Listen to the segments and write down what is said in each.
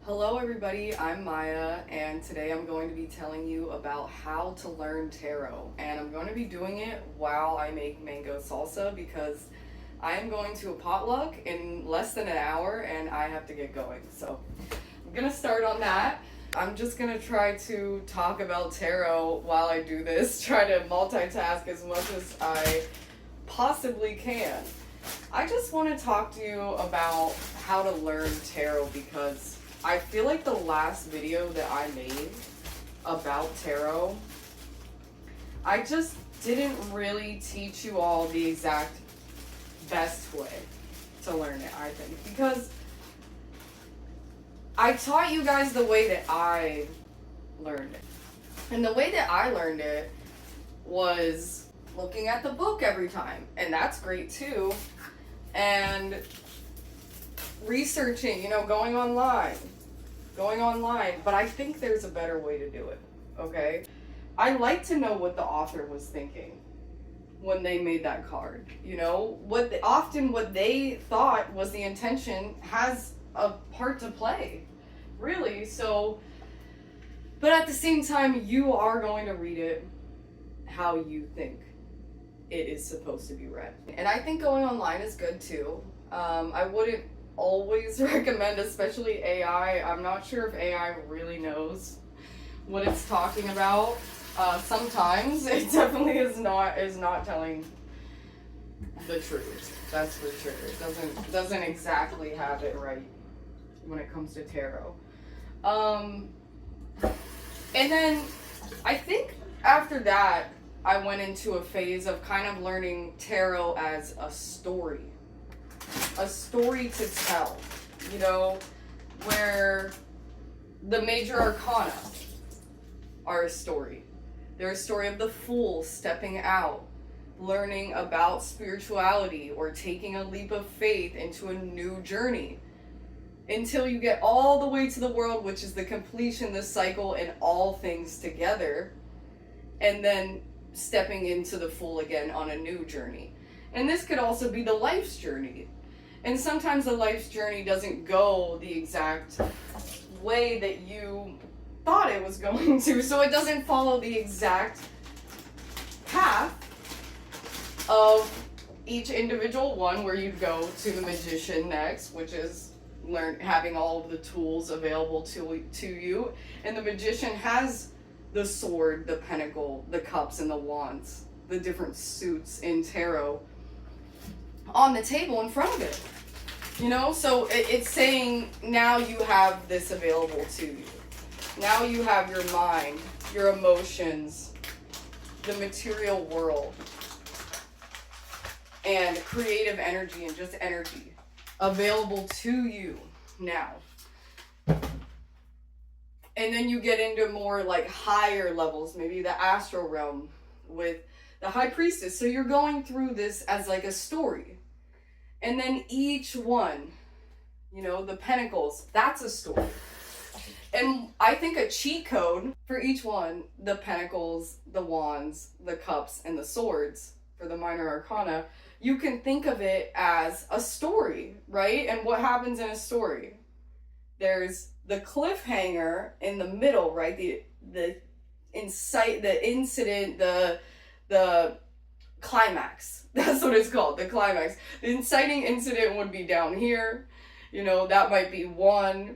Hello everybody, I'm Maya, and today I'm going to be telling you about how to learn tarot. And I'm going to be doing it while I make mango salsa because I am going to a potluck in less than an hour and I have to get going. So I'm going to start on that. I'm just going to try to talk about tarot while I do this, try to multitask as much as I possibly can. I just want to talk to you about how to learn tarot because I feel like the last video that I made about tarot, I just didn't really teach you all the exact best way to learn it, I think. Because I taught you guys the way that I learned it. And the way that I learned it was looking at the book every time. And that's great too. And researching, going online, but I think there's a better way to do it, okay? I like to know what the author was thinking when they made that card, often what they thought was the intention has a part to play, really. So, but at the same time, you are going to read it how you think it is supposed to be read. And I think going online is good too. I wouldn't always recommend, especially AI. I'm not sure if AI really knows what it's talking about. Sometimes it definitely is not telling the truth. That's for sure. It doesn't exactly have it right when it comes to tarot. And then I think after that I went into a phase of kind of learning tarot as a story to tell, where the major arcana are a story. They're a story of the fool stepping out, learning about spirituality, or taking a leap of faith into a new journey until you get all the way to the world, which is the completion, the cycle, and all things together, and then stepping into the fool again on a new journey. And this could also be the life's journey. And sometimes the life's journey doesn't go the exact way that you thought it was going to. So it doesn't follow the exact path of each individual one, where you'd go to the magician next, which is having all of the tools available to you. And the magician has the sword, the pentacle, the cups, and the wands, the different suits in tarot on the table in front of it. So it's saying now you have this available to you. Now you have your mind, your emotions, the material world, and creative energy and just energy available to you now. And then you get into more like higher levels, maybe the astral realm with the high priestess. So you're going through this as like a story. And then each one, the pentacles, that's a story. And I think a cheat code for each one, the pentacles, the wands, the cups, and the swords for the minor arcana, you can think of it as a story, right? And what happens in a story? There's the cliffhanger in the middle, right? The incident, the climax. That's what it's called, the climax. The inciting incident would be down here. That might be 1.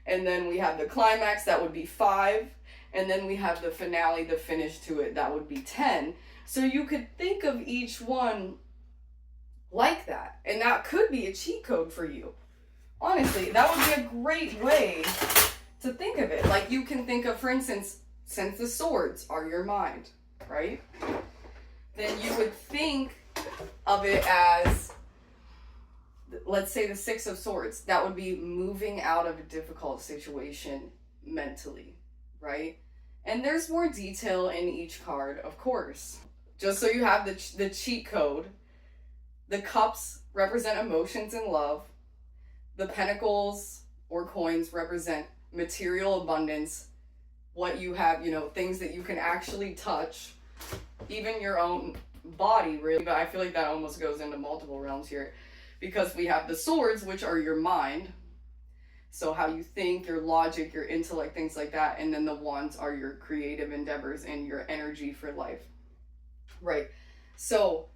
And then we have the climax, that would be 5. And then we have the finale, the finish to it, that would be 10. So you could think of each one like that. And that could be a cheat code for you. Honestly, that would be a great way to think of it. Like you can think of, for instance, since the swords are your mind, right? Then you would think of it as, let's say the 6 of Swords. That would be moving out of a difficult situation mentally, right? And there's more detail in each card, of course. Just so you have the cheat code. The cups represent emotions and love. The pentacles or coins represent material abundance, what you have, things that you can actually touch, even your own body, really. But I feel like that almost goes into multiple realms here, because we have the swords, which are your mind. So how you think, your logic, your intellect, things like that. And then the wands are your creative endeavors and your energy for life. Right. So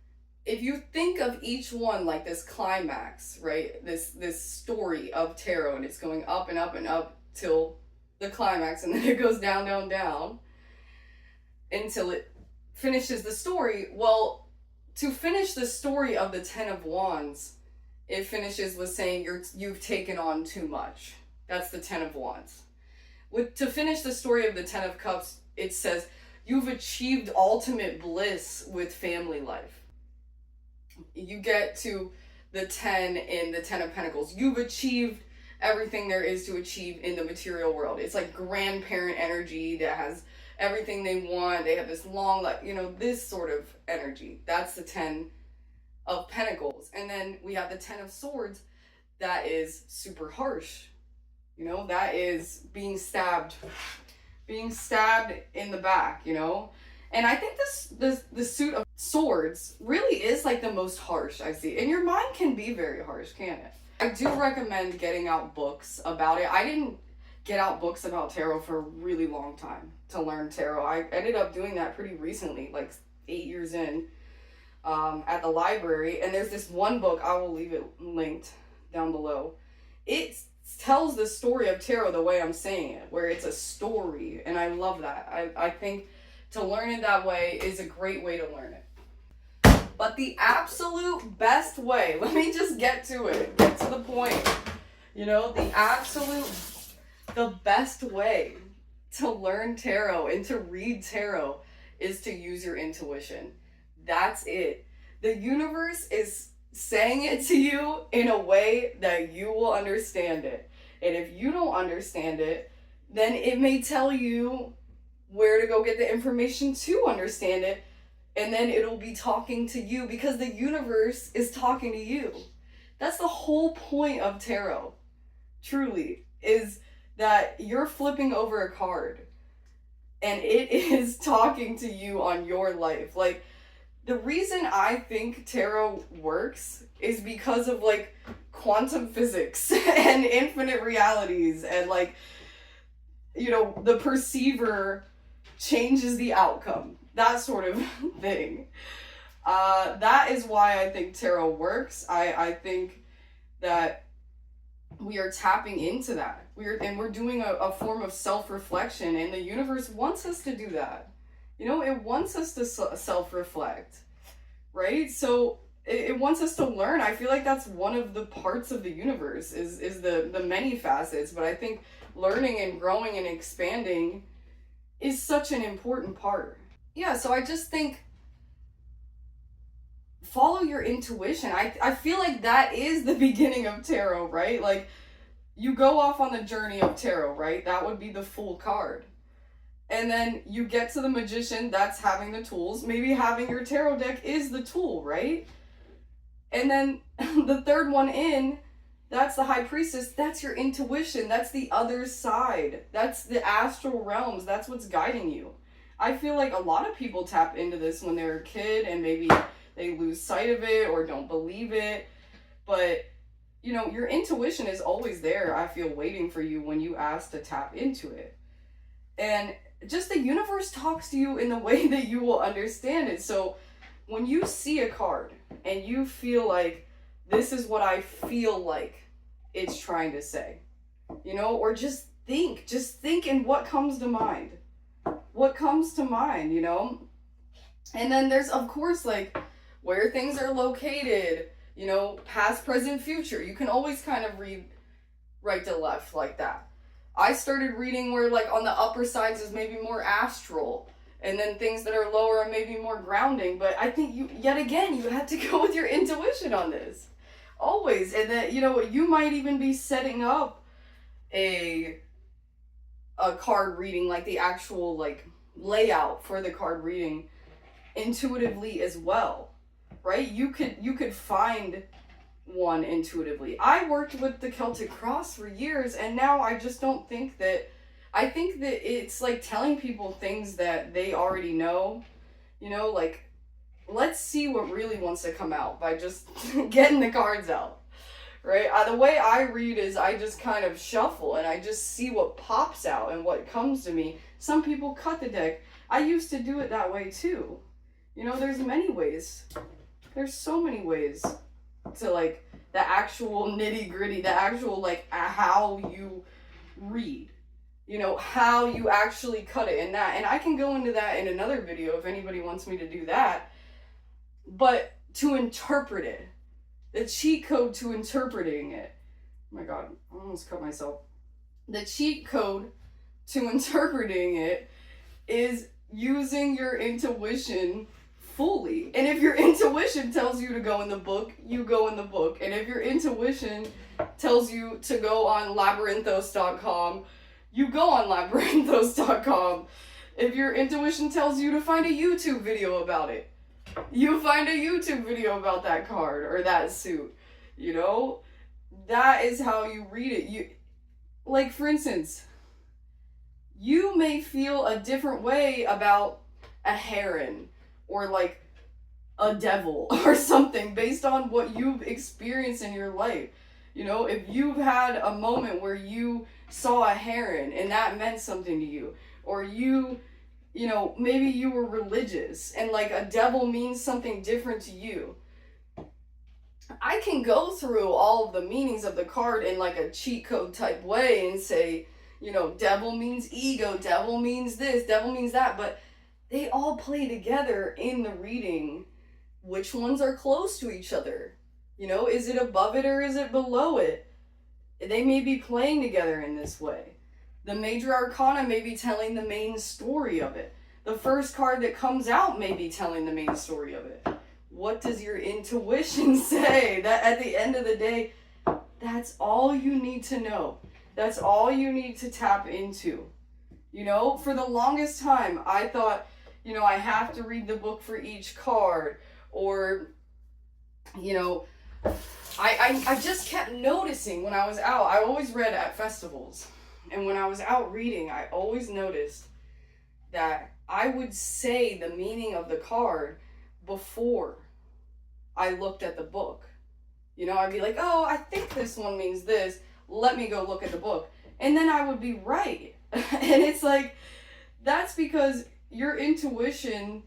if you think of each one like this climax, right? This story of tarot, and it's going up and up and up till the climax, and then it goes down, down, down until it finishes the story. Well, to finish the story of the Ten of Wands, it finishes with saying you've taken on too much. That's the Ten of Wands. To finish the story of the Ten of Cups, it says you've achieved ultimate bliss with family life. You get to the 10 in the 10 of Pentacles. You've achieved everything there is to achieve in the material world. It's like grandparent energy that has everything they want. They have this long, like, this sort of energy. That's the 10 of Pentacles. And then we have the 10 of Swords. That is super harsh. That is being stabbed in the back, And I think the suit of Swords really is like the most harsh I see. And your mind can be very harsh, can't it? I do recommend getting out books about it. I didn't get out books about tarot for a really long time to learn tarot. I ended up doing that pretty recently, like 8 years in, at the library. And there's this one book, I will leave it linked down below. It tells the story of tarot the way I'm saying it, where it's a story. And I love that. I think to learn it that way is a great way to learn it. But the absolute best way, let me just get to it, get to the point. The best way to learn tarot and to read tarot is to use your intuition. That's it. The universe is saying it to you in a way that you will understand it. And if you don't understand it, then it may tell you where to go get the information to understand it. And then it'll be talking to you because the universe is talking to you. That's the whole point of tarot, truly, is that you're flipping over a card and it is talking to you on your life. Like, the reason I think tarot works is because of like quantum physics and infinite realities and like, the perceiver changes the outcome. That sort of thing. That is why I think tarot works. I think that we are tapping into that. We're doing a form of self-reflection, and the universe wants us to do that. It wants us to self-reflect, right? So it wants us to learn. I feel like that's one of the parts of the universe is the many facets, but I think learning and growing and expanding is such an important part. Yeah, so I just think follow your intuition. I feel like that is the beginning of tarot, right? Like, you go off on the journey of tarot, right? That would be the Fool card. And then you get to the Magician, that's having the tools. Maybe having your tarot deck is the tool, right? And then the third one in, that's the High Priestess. That's your intuition. That's the other side. That's the astral realms. That's what's guiding you. I feel like a lot of people tap into this when they're a kid and maybe they lose sight of it or don't believe it. But, your intuition is always there, I feel, waiting for you when you ask to tap into it. And just the universe talks to you in the way that you will understand it. So when you see a card and you feel like, this is what I feel like it's trying to say, or just think in what comes to mind. What comes to mind, And then there's, of course, like, where things are located, past, present, future. You can always kind of read right to left like that. I started reading where, like, on the upper sides is maybe more astral, and then things that are lower are maybe more grounding. But I think you have to go with your intuition on this. Always. And then, you might even be setting up a card reading, like the actual like layout for the card reading intuitively as well, right? You could find one intuitively. I worked with the Celtic Cross for years, and now I just don't think that, I think that it's like telling people things that they already know, like, let's see what really wants to come out by just getting the cards out, right? The way I read is I just kind of shuffle and I just see what pops out and what comes to me. Some people cut the deck. I used to do it that way too. You know, there's many ways. There's so many ways to like the actual nitty gritty, the actual like how you read. You know, how you actually cut it and that. And I can go into that in another video if anybody wants me to do that. But to interpret it, the cheat code to interpreting it. Oh my God, I almost cut myself. The cheat code to interpreting it is using your intuition fully. And if your intuition tells you to go in the book, you go in the book. And if your intuition tells you to go on labyrinthos.com, you go on labyrinthos.com. If your intuition tells you to find a YouTube video about it, you find a YouTube video about that card or that suit. You know, that is how you read it. You, like, for instance, you may feel a different way about a heron or like a devil or something based on what you've experienced in your life. You know, if you've had a moment where you saw a heron and that meant something to you, or you know, maybe you were religious and like a devil means something different to you. I can go through all of the meanings of the card in like a cheat code type way and say, you know, devil means ego, devil means this, devil means that, but they all play together in the reading. Which ones are close to each other? You know, is it above it or is it below it? They may be playing together in this way. The major arcana may be telling the main story of it. The first card that comes out may be telling the main story of it. What does your intuition say? That at the end of the day, that's all you need to know. That's all you need to tap into. You know, for the longest time, I thought, you know, I have to read the book for each card. Or, you know, I just kept noticing when I was out. I always read at festivals. And when I was out reading, I always noticed that I would say the meaning of the card before I looked at the book. You know, I'd be like, oh, I think this one means this. Let me go look at the book. And then I would be right. And it's like, that's because your intuition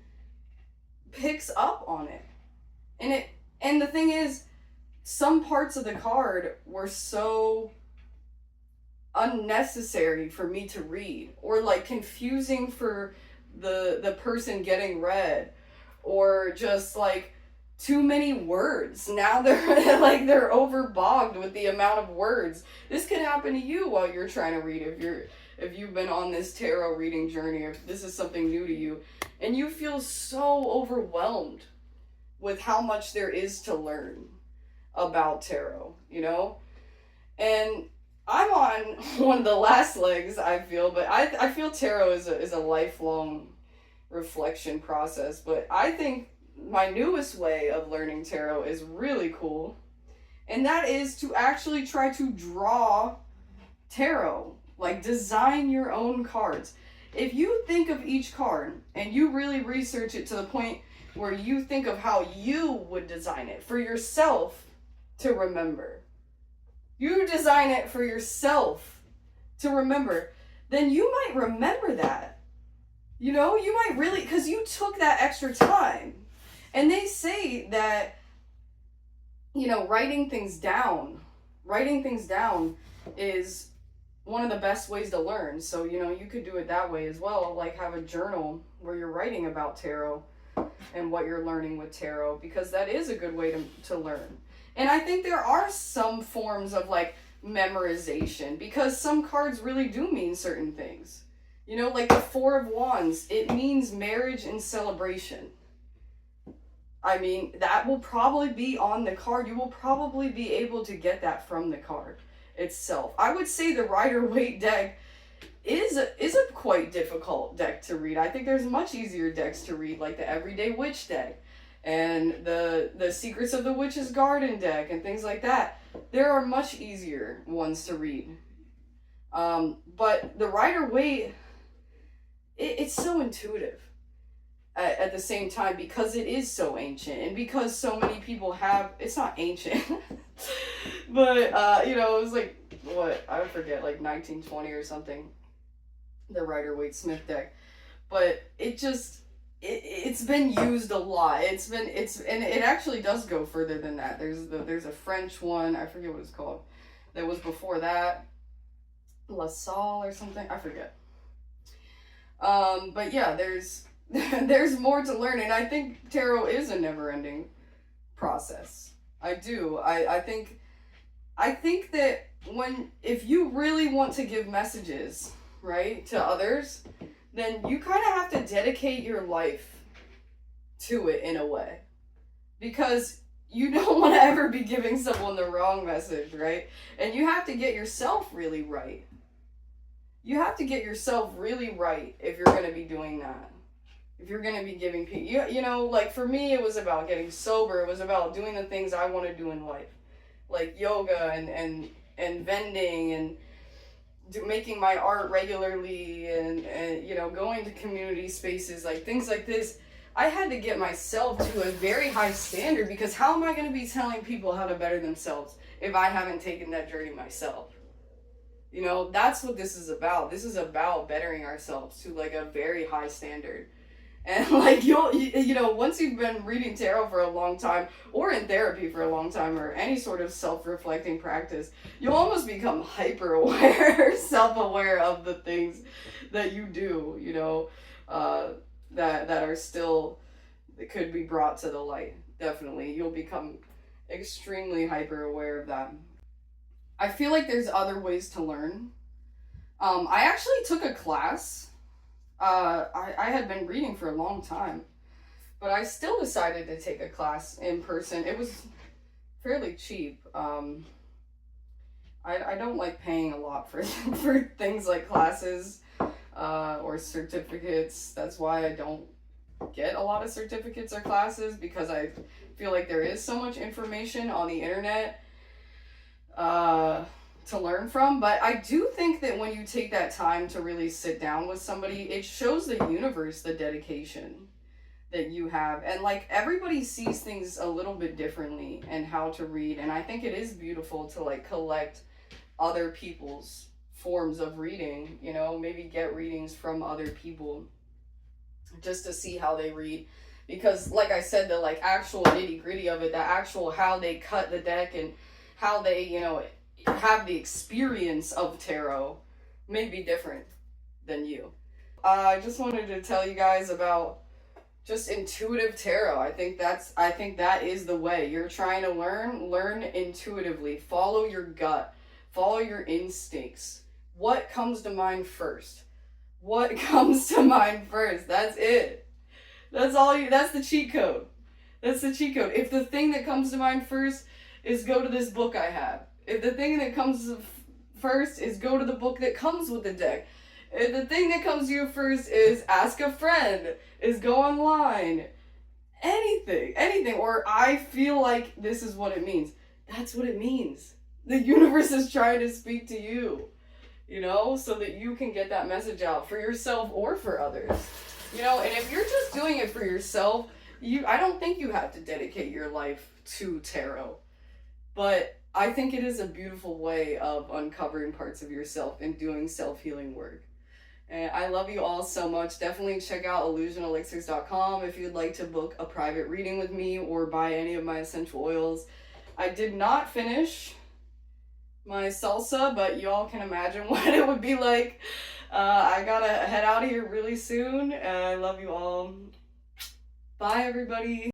picks up on it. And the thing is, some parts of the card were so unnecessary for me to read, or like confusing for the person getting read, or just like too many words. Now they're like they're overbogged with the amount of words. This could happen to you while you're trying to read, if you've been on this tarot reading journey, or if this is something new to you and you feel so overwhelmed with how much there is to learn about tarot, you know? And I'm on one of the last legs, I feel, but I feel tarot is a lifelong reflection process. But I think my newest way of learning tarot is really cool. And that is to actually try to draw tarot, like design your own cards. If you think of each card and you really research it to the point where you think of how you would design it for yourself to remember, you design it for yourself to remember, then you might remember that. You know, you might really, because you took that extra time. And they say that, you know, writing things down is one of the best ways to learn. So, you know, you could do it that way as well. Like have a journal where you're writing about tarot and what you're learning with tarot, because that is a good way to learn. And I think there are some forms of like memorization, because some cards really do mean certain things. You know, like the Four of Wands, it means marriage and celebration. I mean, that will probably be on the card. You will probably be able to get that from the card itself. I would say the Rider-Waite deck is a quite difficult deck to read. I think there's much easier decks to read, like the Everyday Witch deck and the Secrets of the Witch's Garden deck and things like that. There are much easier ones to read. But the Rider-Waite, it's so intuitive at the same time, because it is so ancient, and because so many people have, it's not ancient. But, you know, it was like, what, I forget, like 1920 or something, the Rider-Waite Smith deck. But it just, it's been used a lot. And it actually does go further than that. There's a French one, I forget what it's called, that was before that, La Salle or something, I forget. But yeah, there's there's more to learn, and I think tarot is a never-ending process. I do. I think that if you really want to give messages, right, to others, then you kind of have to dedicate your life to it in a way. Because you don't want to ever be giving someone the wrong message, right? And you have to get yourself really right. You have to get yourself really right if you're going to be doing that. If you're going to be giving people, you know, like for me, it was about getting sober. It was about doing the things I want to do in life. Like yoga and vending and making my art regularly and, you know, going to community spaces, like things like this. I had to get myself to a very high standard, because how am I going to be telling people how to better themselves if I haven't taken that journey myself? You know, that's what this is about. This is about bettering ourselves to like a very high standard. And like you know, once you've been reading tarot for a long time, or in therapy for a long time, or any sort of self-reflecting practice, you'll almost become hyper aware, self-aware of the things that you do, you know, that are still, that could be brought to the light. Definitely. You'll become extremely hyper aware of that. I feel like there's other ways to learn. I actually took a class. I had been reading for a long time, but I still decided to take a class in person. It was fairly cheap. I don't like paying a lot for for things like classes or certificates. That's why I don't get a lot of certificates or classes, because I feel like there is so much information on the internet to learn from. But I do think that when you take that time to really sit down with somebody, it shows the universe the dedication that you have. And like, everybody sees things a little bit differently and how to read. And I think it is beautiful to like collect other people's forms of reading, you know, maybe get readings from other people just to see how they read. Because like I said, the like actual nitty gritty of it, the actual how they cut the deck and how they, you know, have the experience of tarot may be different than you. I just wanted to tell you guys about just intuitive tarot. I think that is the way. You're trying to learn intuitively. Follow your gut. Follow your instincts. What comes to mind first? What comes to mind first? That's it. That's the cheat code. That's the cheat code. If the thing that comes to mind first is go to this book I have. If the thing that comes first is go to the book that comes with the deck. If the thing that comes to you first is ask a friend, is go online, anything, or I feel like this is what it means. That's what it means. The universe is trying to speak to you, you know, so that you can get that message out for yourself or for others, you know. And if you're just doing it for yourself, I don't think you have to dedicate your life to tarot. But I think it is a beautiful way of uncovering parts of yourself and doing self-healing work. And I love you all so much. Definitely check out illusionelixirs.com if you'd like to book a private reading with me or buy any of my essential oils. I did not finish my salsa, but y'all can imagine what it would be like. I gotta head out of here really soon. I love you all. Bye, everybody.